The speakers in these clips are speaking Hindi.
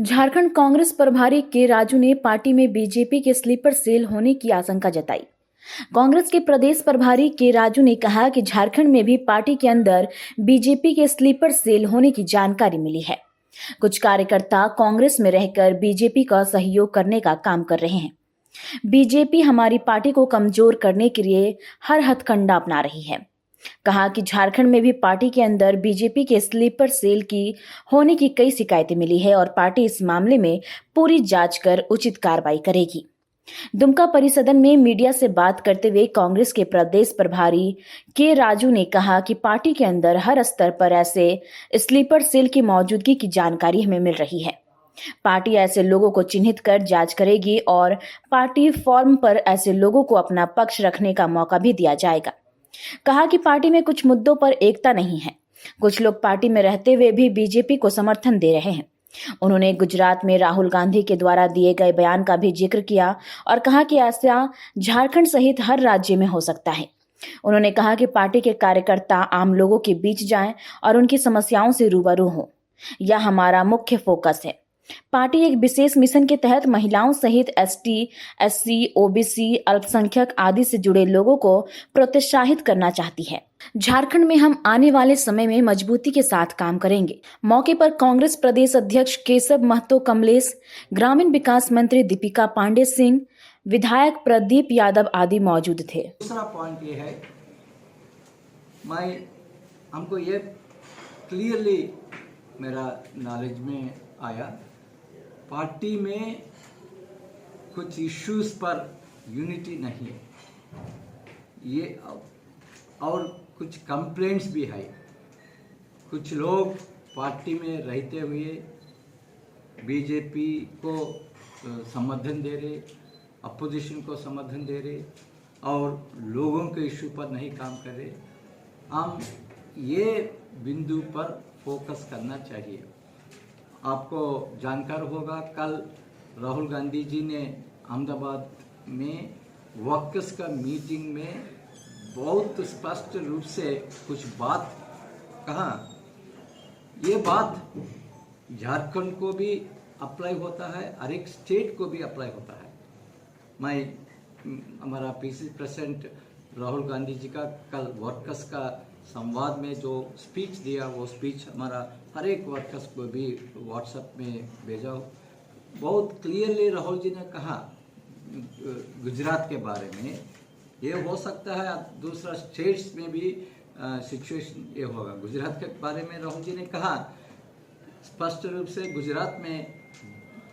झारखंड कांग्रेस प्रभारी के राजू ने पार्टी में बीजेपी के स्लीपर सेल होने की आशंका जताई। कांग्रेस के प्रदेश प्रभारी के राजू ने कहा कि झारखंड में भी पार्टी के अंदर बीजेपी के स्लीपर सेल होने की जानकारी मिली है। कुछ कार्यकर्ता कांग्रेस में रहकर बीजेपी का सहयोग करने का काम कर रहे हैं। बीजेपी हमारी पार्टी को कमजोर करने के लिए हर हथकंडा अपना रही है। कहा कि झारखंड में भी पार्टी के अंदर बीजेपी के स्लीपर सेल की होने की कई शिकायतें मिली है और पार्टी इस मामले में पूरी जांच कर उचित कार्रवाई करेगी। दुमका परिसदन में मीडिया से बात करते हुए कांग्रेस के प्रदेश प्रभारी के राजू ने कहा कि पार्टी के अंदर हर स्तर पर ऐसे स्लीपर सेल की मौजूदगी की जानकारी हमें मिल रही है। पार्टी ऐसे लोगों को चिन्हित कर जांच करेगी और पार्टी फॉर्म पर ऐसे लोगों को अपना पक्ष रखने का मौका भी दिया जाएगा। कहा कि पार्टी में कुछ मुद्दों पर एकता नहीं है। कुछ लोग पार्टी में रहते हुए भी बीजेपी को समर्थन दे रहे हैं। उन्होंने गुजरात में राहुल गांधी के द्वारा दिए गए बयान का भी जिक्र किया और कहा कि ऐसा झारखंड सहित हर राज्य में हो सकता है। उन्होंने कहा कि पार्टी के कार्यकर्ता आम लोगों के बीच जाएं और उनकी समस्याओं से रूबरू हों। यह हमारा मुख्य फोकस है। पार्टी एक विशेष मिशन के तहत महिलाओं सहित एसटी, एससी, ओबीसी, अल्पसंख्यक आदि से जुड़े लोगों को प्रोत्साहित करना चाहती है। झारखंड में हम आने वाले समय में मजबूती के साथ काम करेंगे। मौके पर कांग्रेस प्रदेश अध्यक्ष केशव महतो कमलेश, ग्रामीण विकास मंत्री दीपिका पांडे सिंह, विधायक प्रदीप यादव आदि मौजूद थे। दूसरा पॉइंट ये है, हमको ये क्लियरली मेरा नॉलेज में आया, पार्टी में कुछ इश्यूज पर यूनिटी नहीं है, ये और कुछ कंप्लेंट्स भी है। कुछ लोग पार्टी में रहते हुए बीजेपी को समर्थन दे रहे, अपोजिशन को समर्थन दे रहे और लोगों के इशू पर नहीं काम कर रहे। हम ये बिंदु पर फोकस करना चाहिए। आपको जानकार होगा, कल राहुल गांधी जी ने अहमदाबाद में वर्कर्स का मीटिंग में बहुत स्पष्ट रूप से कुछ बात कहा। ये बात झारखंड को भी अप्लाई होता है, हर एक स्टेट को भी अप्लाई होता है। हमारा पीसीसी प्रेसिडेंट राहुल गांधी जी का कल वर्कर्स का संवाद में जो स्पीच दिया, वो स्पीच हमारा हर एक वर्कर्स को भी व्हाट्सएप में भेजा। बहुत क्लियरली राहुल जी ने कहा गुजरात के बारे में, ये हो सकता है दूसरा स्टेट्स में भी सिचुएशन ये होगा। गुजरात के बारे में राहुल जी ने कहा स्पष्ट रूप से, गुजरात में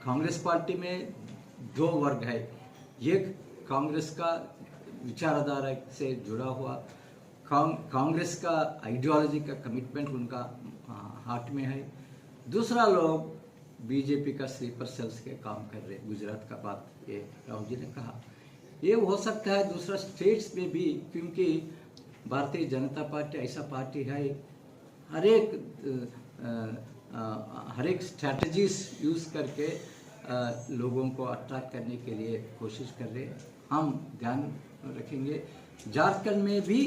कांग्रेस पार्टी में दो वर्ग है। एक कांग्रेस का विचारधारा से जुड़ा हुआ, कांग्रेस का आइडियोलॉजी का कमिटमेंट उनका हार्ट में है। दूसरा लोग बीजेपी का स्लीपर सेल्स के काम कर रहे। गुजरात का बात ये राहुल जी ने कहा। ये हो सकता है दूसरा स्टेट्स में भी, क्योंकि भारतीय जनता पार्टी ऐसा पार्टी है, हर एक स्ट्रैटेजीज यूज करके लोगों को अट्रैक्ट करने के लिए कोशिश कर रहे। हम ध्यान रखेंगे झारखंड में भी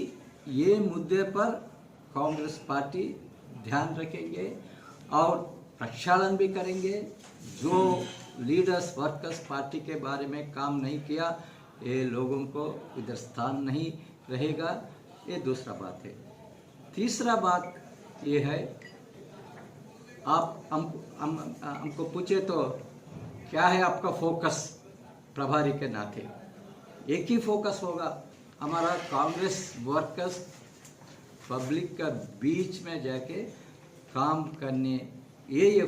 ये मुद्दे पर कांग्रेस पार्टी ध्यान रखेंगे और प्रक्षालन भी करेंगे। जो लीडर्स वर्कर्स पार्टी के बारे में काम नहीं किया, ये लोगों को इधर स्थान नहीं रहेगा। ये दूसरा बात है। तीसरा बात ये है, आप हमको पूछे तो क्या है आपका फोकस प्रभारी के नाते? एक ही फोकस होगा हमारा, कांग्रेस वर्कर्स पब्लिक का बीच में जाके काम करने। ये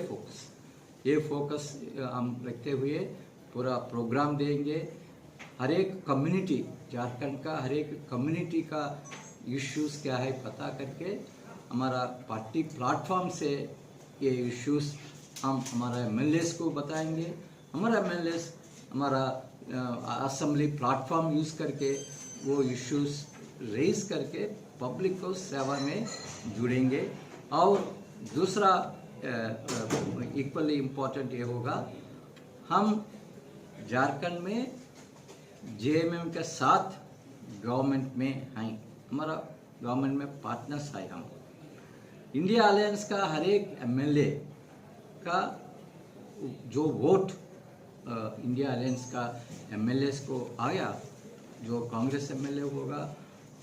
फोकस हम रखते हुए पूरा प्रोग्राम देंगे। हर एक कम्युनिटी, झारखंड का हर एक कम्युनिटी का इश्यूज क्या है पता करके हमारा पार्टी प्लेटफॉर्म से ये इश्यूज हम हमारा एमएलएस को बताएंगे। हमारा एमएलएस हमारा असेंबली प्लेटफॉर्म यूज करके वो इश्यूज रेज करके पब्लिक को सेवा में जुड़ेंगे। और दूसरा इक्वली इम्पोर्टेंट ये होगा, हम झारखंड में जेएमएम के साथ गवर्नमेंट में हैं, हमारा गवर्नमेंट में पार्टनर्स है। हम इंडिया अलायंस का हर एक एमएलए का जो वोट इंडिया अलायंस का एमएलएस को आया, जो कांग्रेस एमएलए होगा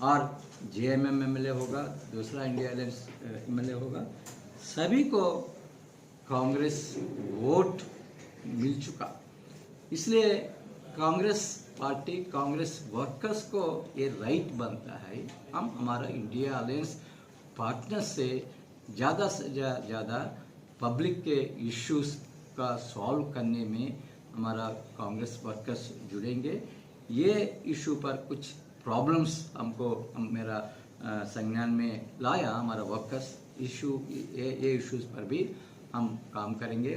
और जेएमएम एमएलए होगा, दूसरा इंडिया अलायंस एमएलए होगा, सभी को कांग्रेस वोट मिल चुका। इसलिए कांग्रेस पार्टी, कांग्रेस वर्कर्स को ये राइट बनता है, हम हमारा इंडिया अलायंस पार्टनर से ज़्यादा पब्लिक के इश्यूज का सॉल्व करने में हमारा कांग्रेस वर्कर्स जुड़ेंगे। ये इशू पर कुछ प्रॉब्लम्स मेरा संज्ञान में लाया हमारा वर्कर्स इशू, ये इश्यूज पर भी हम काम करेंगे।